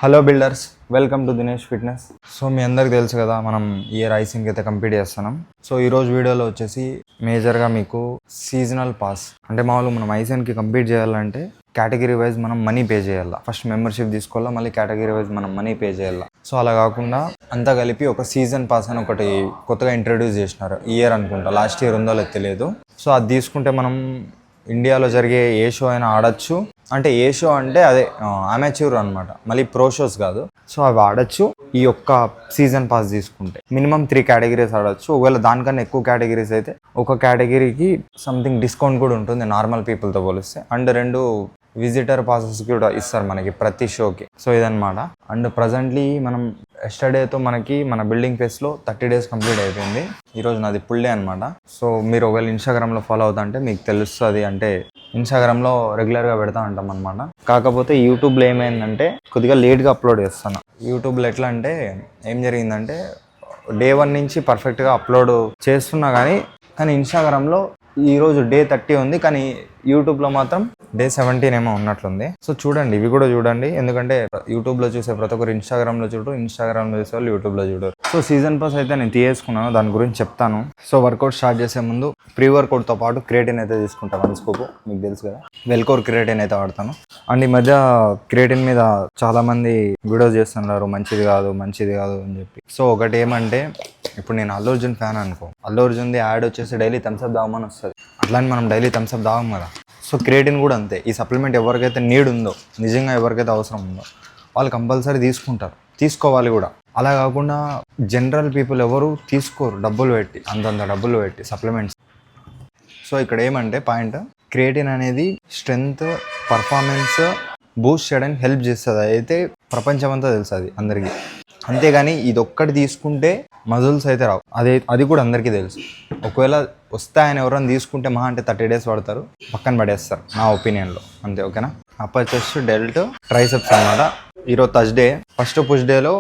Hello builders, welcome to Dinesh fitness. సో మీ అందరికి తెలుసు కదా, మనం ఇయర్ ఐసింగ్ అయితే కంప్లీట్ చేస్తున్నాం. సో ఈరోజు వీడియోలో వచ్చేసి మేజర్గా మీకు సీజనల్ పాస్ అంటే మామూలు మనం ఐసెన్కి కంప్లీట్ చేయాలంటే కేటగిరీ వైజ్ మనం మనీ పే చేయాలి. ఫస్ట్ మెంబర్షిప్ తీసుకోవాలా, మళ్ళీ కేటగిరీ వైజ్ మనం మనీ పే చేయాలి. సో అలా కాకుండా అంతా కలిపి ఒక సీజన్ పాస్ అని ఒకటి కొత్తగా ఇంట్రడ్యూస్ చేసినారు. ఇయర్ అనుకుంటా, లాస్ట్ ఇయర్ ఉందో లేదు తెలియదు. సో అది తీసుకుంటే మనం ఇండియాలో జరిగే ఏ షో అయినా ఆడచ్చు. అంటే ఏ షో అంటే అదే అమెచ్యూర్ అనమాట, మళ్ళీ ప్రో షోస్ కాదు. సో అవి ఆడచ్చు. ఈ ఒక్క సీజన్ పాస్ తీసుకుంటే మినిమం 3 కేటగిరీస్ ఆడచ్చు. ఒకవేళ దానికన్నా ఎక్కువ కేటగిరీస్ అయితే ఒక కేటగిరీకి సంథింగ్ డిస్కౌంట్ కూడా ఉంటుంది నార్మల్ పీపుల్తో పోలిస్తే. అండ్ 2 విజిటర్ పాసెస్ కూడా ఇస్తారు మనకి ప్రతి షోకి. సో ఇదనమాట. అండ్ ప్రజెంట్లీ మనం ఎస్టర్డేతో మనకి మన బిల్డింగ్ ఫేస్లో 30 days కంప్లీట్ అయిపోయింది. ఈరోజు నాది ఫుల్ డే అనమాట. సో మీరు ఒకవేళ ఇన్స్టాగ్రామ్లో ఫాలో అవుతా అంటే మీకు తెలుస్తుంది. అంటే ఇన్స్టాగ్రామ్లో రెగ్యులర్గా పెడతా ఉంటాం అనమాట. కాకపోతే యూట్యూబ్లో ఏమైందంటే కొద్దిగా లేట్గా అప్లోడ్ చేస్తాను. యూట్యూబ్లో ఎట్లా అంటే ఏం జరిగిందంటే Day 1 నుంచి పర్ఫెక్ట్గా అప్లోడ్ చేస్తున్నా కానీ ఇన్స్టాగ్రామ్లో ఈరోజు Day 30 ఉంది, కానీ యూట్యూబ్లో మాత్రం Day 17 ఏమో ఉన్నట్లుంది. సో చూడండి, ఇవి కూడా చూడండి. ఎందుకంటే యూట్యూబ్లో చూసే ప్రతి ఒక్కరు ఇన్స్టాగ్రామ్లో చూడరు, ఇన్స్టాగ్రామ్లో చూసే వాళ్ళు యూట్యూబ్లో చూడరు. సో సీజన్ పాస్ అయితే నేను తీసుకున్నాను, దాని గురించి చెప్తాను. సో వర్కౌట్ స్టార్ట్ చేసే ముందు ప్రీ వర్కౌట్తో పాటు క్రియేటిన్ అయితే తీసుకుంటాను. 1 scoop, మీకు తెలుసు కదా, వెల్కోర్ క్రియేటిన్ అయితే వాడతాను. అండ్ ఈ మధ్య క్రియేటిన్ మీద చాలామంది వీడియోస్ చేస్తున్నారు, మంచిది కాదు అని చెప్పి. సో ఒకటి ఏమంటే, ఇప్పుడు నేను అల్లు అర్జున్ ఫ్యాన్ అనుకో, అల్లు అర్జున్ది యాడ్ వచ్చేసి డైలీ థమ్స్అప్ తాగమని వస్తుంది. అట్లానే మనం డైలీ థమ్స్అప్ తాగం కదా. సో క్రియేటిన్ కూడా అంతే. ఈ సప్లిమెంట్ ఎవరికైతే నీడ్ ఉందో, నిజంగా ఎవరికైతే అవసరం ఉందో వాళ్ళు కంపల్సరీ తీసుకుంటారు, తీసుకోవాలి కూడా. అలా కాకుండా జనరల్ పీపుల్ ఎవరు తీసుకోరు డబ్బులు పెట్టి, అంతంత డబ్బులు పెట్టి సప్లిమెంట్స్. సో ఇక్కడ ఏమంటే పాయింట్, క్రియేటిన్ అనేది స్ట్రెంగ్త్, పర్ఫార్మెన్స్ బూస్ట్ చేయడానికి హెల్ప్ చేస్తుంది. అయితే ప్రపంచమంతా తెలుసు అది అందరికీ. అంతేగాని ఇది ఒక్కటి తీసుకుంటే మజిల్స్ అయితే రావు, అది కూడా అందరికీ తెలుసు. ఒకవేళ వస్తాయని ఎవరైనా తీసుకుంటే మహా అంటే 30 days పడతారు, పక్కన పడేస్తారు నా ఒపీనియన్లో. అంతే, ఓకేనా. అప్పర్ చెస్ట్, డెల్ట్, ట్రైసెప్స్ అన్నమాట. ఈరోజు థర్స్డే. ఫస్ట్ పుష్ డేలో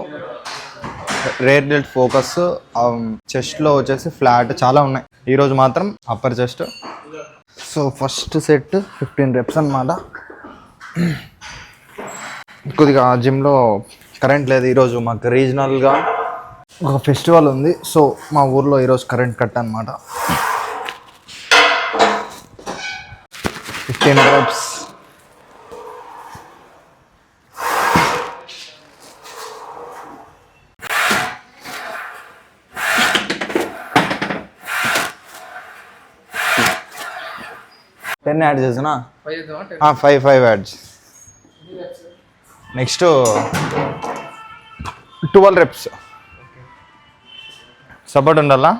రేర్ డెల్ట్ ఫోకస్, చెస్ట్లో వచ్చేసి ఫ్లాట్ చాలా ఉన్నాయి. ఈరోజు మాత్రం upper chest. So first set 15 reps అన్నమాట. కొద్దిగా జిమ్లో కరెంట్ లేదు ఈరోజు. మాకు రీజనల్గా ఒక ఫెస్టివల్ ఉంది. సో మా ఊర్లో ఈరోజు కరెంట్ కట్ అనమాట. 15 reps. టెన్ యాడ్ చేసినా 5 యాడ్స్. Next 12 reps. సపోర్ట్ ఉండాలా.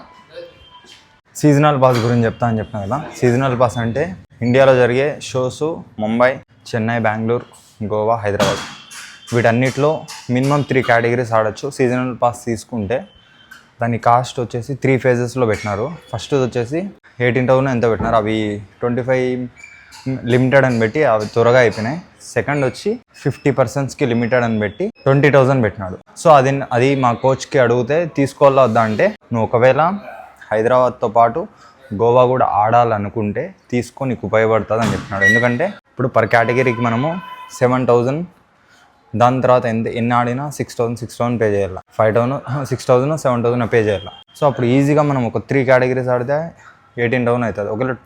సీజనల్ పాస్ గురించి చెప్తా అని చెప్పిన కదా. సీజనల్ పాస్ అంటే ఇండియాలో జరిగే షోస్ ముంబై, చెన్నై, బెంగళూరు, గోవా, హైదరాబాద్ వీటన్నిటిలో మినిమం 3 కేటగిరీస్ ఆడచ్చు. సీజనల్ పాస్ తీసుకుంటే దాని కాస్ట్ వచ్చేసి 3 phases పెట్టినారు. ఫస్ట్ వచ్చేసి 18,000 ఎంతో పెట్టినారు. అవి 25 లిమిటెడ్ అని పెట్టి అవి త్వరగా అయిపోయినాయి. సెకండ్ వచ్చి 50%కి లిమిటెడ్ అని పెట్టి 20,000 పెట్టినాడు. సో అది మా కోచ్కి అడిగితే తీసుకోవాలా వద్దా అంటే, నువ్వు ఒకవేళ హైదరాబాద్తో పాటు గోవా కూడా ఆడాలనుకుంటే తీసుకో, నీకు ఉపయోగపడుతుంది అని చెప్పినాడు. ఎందుకంటే ఇప్పుడు పర్ కేటగిరీకి మనము 7,000, దాని తర్వాత ఎన్ని ఆడినా 6,000 పే చేయాలి. 5,000, 6,000, 7,000 పే చేయాలి. సో అప్పుడు ఈజీగా మనం ఒక 3 కేటగిరీస్ ఆడితే 18,000 అవుతుంది. ఒకవేళ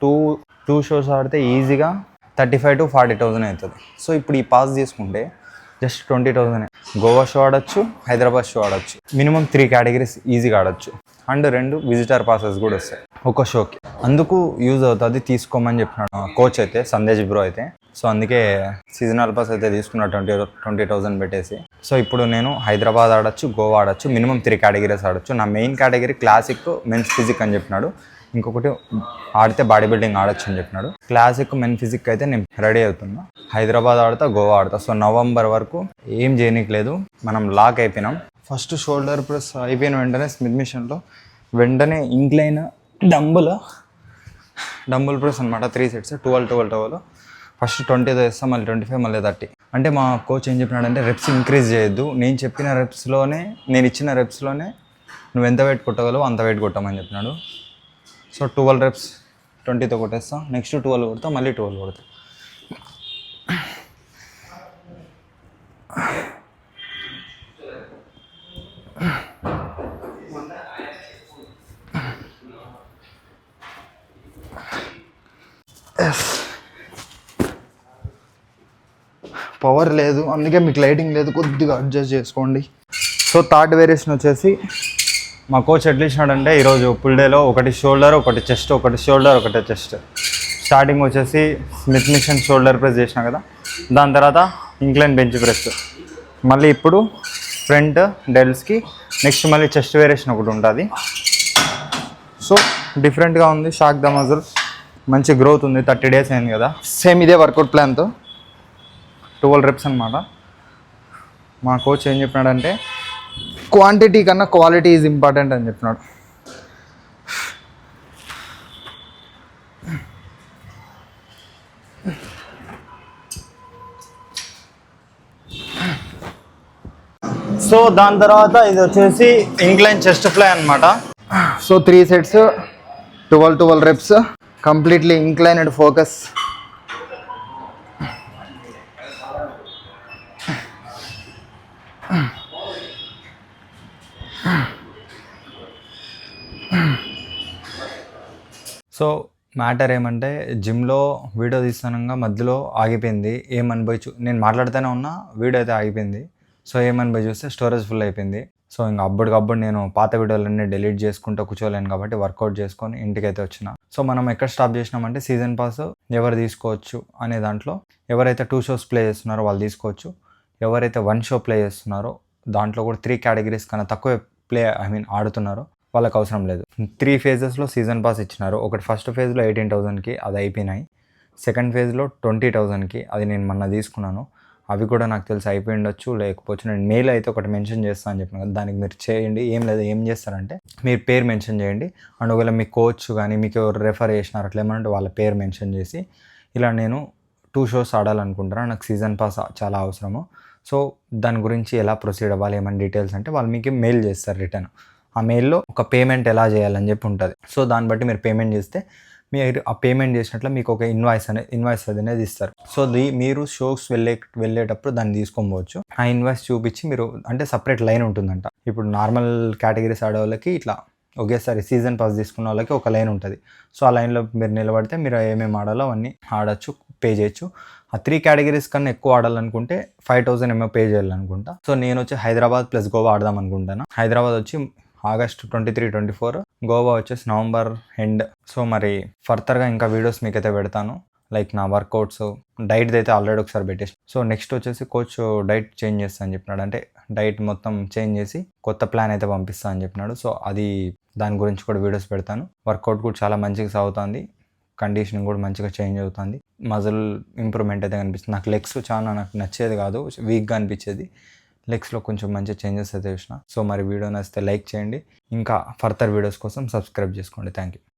టూ షోస్ ఆడితే ఈజీగా 35,000 to 40,000 అవుతుంది. సో ఇప్పుడు ఈ పాస్ తీసుకుంటే జస్ట్ 20,000. గోవా షో ఆడచ్చు, హైదరాబాద్ షో ఆడచ్చు. మినిమం 3 కేటగిరీస్ ఈజీగా ఆడచ్చు. అండ్ 2 విజిటర్ పాసెస్ కూడా వస్తాయి ఒక షోకి. అందుకు యూజ్ అవుతుంది, తీసుకోమని చెప్పినాడు కోచ్ అయితే, సందేశ్ బ్రో అయితే. సో అందుకే సీజనల్ పాస్ అయితే తీసుకున్నాడు 20,000 పెట్టేసి. సో ఇప్పుడు నేను హైదరాబాద్ ఆడచ్చు, గోవా ఆడచ్చు, మినిమం 3 కేటగిరీస్ ఆడచ్చు. నా main category classic, men's physique అని చెప్పినాడు. ఇంకొకటి ఆడితే బాడీ బిల్డింగ్ ఆడచ్చు అని చెప్పినాడు. క్లాసిక్, మెన్ ఫిజిక్ అయితే నేను రెడీ అవుతున్నా. హైదరాబాద్ ఆడతా, గోవా ఆడతా. సో నవంబర్ వరకు ఏం చేయనీయలేదు, మనం లాక్ అయిపోయినాం. ఫస్ట్ షోల్డర్ ప్రెస్ అయిపోయిన వెంటనే స్మిత్ మిషన్లో వెంటనే ఇంక్లైన్ డంబుల్ ప్రెస్ అనమాట. 3 sets, 12. ఫస్ట్ 20 వేస్తాం, మళ్ళీ 25, మళ్ళీ 30. అంటే మా కోచ్ ఏం చెప్పినాడంటే రెప్స్ ఇంక్రీజ్ చేయొద్దు, నేను ఇచ్చిన రెప్స్లోనే నువ్వు ఎంత వెయిట్ కొట్టగలవో అంత వెయిట్ కొట్టమని చెప్పినాడు. So 12 reps 20తో కొట్టేస్తా. నెక్స్ట్ 12 కొడతా, మళ్ళీ 12 కొడతా. పవర్ లేదు, అందుకే మీకు లైటింగ్ లేదు, కొద్దిగా అడ్జస్ట్ చేసుకోండి. సో థర్డ్ వేరియేషన్ వచ్చేసి మా కోచ్ ఎట్లా ఇచ్చినాడంటే ఈరోజు ఫుల్ డేలో ఒకటి షోల్డర్, ఒకటి చెస్ట్, ఒకటి షోల్డర్, ఒకటి చెస్ట్. స్టార్టింగ్ వచ్చేసి స్మిత్ మిషన్ షోల్డర్ ప్రెస్ చేసినా కదా, దాని తర్వాత ఇంక్లైన్ బెంచ్ ప్రెస్, మళ్ళీ ఇప్పుడు ఫ్రంట్ డెల్స్కి, నెక్స్ట్ మళ్ళీ చెస్ట్ వేరియేషన్ ఒకటి ఉంటుంది. సో డిఫరెంట్గా ఉంది. షాక్ ద మజిల్, మంచి గ్రోత్ ఉంది. 30 days అయింది కదా. సేమ్ ఇదే వర్కౌట్ ప్లాన్తో 12 reps అనమాట. మా కోచ్ ఏం చెప్పినాడంటే క్వాంటిటీ కన్నా క్వాలిటీ ఈజ్ ఇంపార్టెంట్ అని చెప్పినాడు. సో దాని తర్వాత ఇది వచ్చేసి ఇంక్లైన్ చెస్ట్ ఫ్లై అనమాట. So 3 sets 12 reps completely inclined focus. So matter ఏమంటే జిమ్లో వీడియో తీస్తానంగా మధ్యలో ఆగిపోయింది. ఏమనిపోయి నేను మాట్లాడుతూనే ఉన్నా, వీడియో అయితే ఆగిపోయింది. సో ఏమనిపోయి చూస్తే స్టోరేజ్ ఫుల్ అయిపోయింది. సో ఇంకా అప్పటికప్పుడు నేను పాత వీడియోలన్నీ డిలీట్ చేసుకుంటూ కూర్చోలేను కాబట్టి వర్కౌట్ చేసుకొని ఇంటికైతే వచ్చిన. సో మనం ఎక్కడ స్టాప్ చేసినామంటే సీజన్ పాస్ ఎవరు తీసుకోవచ్చు అనే దాంట్లో, ఎవరైతే 2 shows ప్లే చేస్తున్నారో వాళ్ళు తీసుకోవచ్చు, ఎవరైతే 1 show ప్లే చేస్తున్నారో దాంట్లో కూడా 3 categories కన్నా తక్కువ ఆడుతున్నారో వాళ్ళకి అవసరం లేదు. 3 phases సీజన్ పాస్ ఇచ్చినారు. ఒకటి ఫస్ట్ ఫేజ్లో 18,000కి అది అయిపోయినాయి. సెకండ్ ఫేజ్లో 20,000కి అది నేను మొన్న తీసుకున్నాను. అవి కూడా నాకు తెలిసి అయిపోయి ఉండొచ్చు, లేకపోవచ్చు. నేను మెయిల్ అయితే ఒకటి మెన్షన్ చేస్తాను అని చెప్పిన కదా, దానికి మీరు చేయండి. ఏం లేదు, ఏం చేస్తారంటే మీరు పేరు మెన్షన్ చేయండి, అండ్ ఒకవేళ మీ కోచ్ కానీ మీకు ఎవరు రెఫర్ చేసినారు అట్లా ఏమంటే వాళ్ళ పేరు మెన్షన్ చేసి, ఇలా నేను 2 shows ఆడాలనుకుంటున్నాను, నాకు సీజన్ పాస్ చాలా అవసరము, సో దాని గురించి ఎలా ప్రొసీడ్ అవ్వాలి ఏమైనా డీటెయిల్స్ అంటే వాళ్ళు మీకు మెయిల్ చేస్తారు రిటర్న్. ఆ మెయిల్లో ఒక పేమెంట్ ఎలా చేయాలని చెప్పి ఉంటుంది. సో దాన్ని బట్టి మీరు పేమెంట్ చేస్తే మీరు ఆ పేమెంట్ చేసినట్లు మీకు ఒక ఇన్వాయిస్ అనేది ఇస్తారు. సో మీరు షోస్ వెళ్ళేటప్పుడు దాన్ని తీసుకోవచ్చు. ఆ ఇన్వాయిస్ చూపించి మీరు అంటే సపరేట్ లైన్ ఉంటుందంట. ఇప్పుడు నార్మల్ కేటగిరీస్ ఆడే వాళ్ళకి ఇట్లా ఒకేసారి సీజన్ పాస్ తీసుకున్న వాళ్ళకి ఒక లైన్ ఉంటుంది. సో ఆ లైన్లో మీరు నిలబడితే మీరు ఏమేమి ఆడాలో అవన్నీ ఆడచ్చు, పే చేయొచ్చు. ఆ 3 categories కన్నా ఎక్కువ ఆడాలనుకుంటే 5,000 ఏమో పే చేయాలనుకుంటా. సో నేను వచ్చి హైదరాబాద్ ప్లస్ గోవా ఆడదాం అనుకుంటాను. హైదరాబాద్ వచ్చి August 23-24, గోవా వచ్చేసి November end. సో మరి ఫర్దర్గా ఇంకా వీడియోస్ మీకైతే పెడతాను, లైక్ నా వర్కౌట్స్, డైట్ అయితే ఆల్రెడీ ఒకసారి పెట్టేసి. సో నెక్స్ట్ వచ్చేసి కోచ్ డైట్ చేంజ్ చేస్తా అని చెప్పినాడు. అంటే డైట్ మొత్తం చేంజ్ చేసి కొత్త ప్లాన్ అయితే పంపిస్తా అని చెప్పినాడు. సో అది దాని గురించి కూడా వీడియోస్ పెడతాను. వర్కౌట్ కూడా చాలా మంచిగా సాగుతుంది, కండిషనింగ్ కూడా మంచిగా చేంజ్ అవుతుంది, మజిల్ ఇంప్రూవ్మెంట్ అయితే కనిపిస్తుంది. నాకు లెగ్స్ చాలా నాకు నచ్చేది కాదు, వీక్గా అనిపించేది. లెగ్స్లో కొంచెం మంచి చేంజెస్ అయితే చూసిన. సో మరి వీడియో నచ్చితే లైక్ చేయండి, ఇంకా ఫర్దర్ వీడియోస్ కోసం సబ్స్క్రైబ్ చేసుకోండి. Thank you.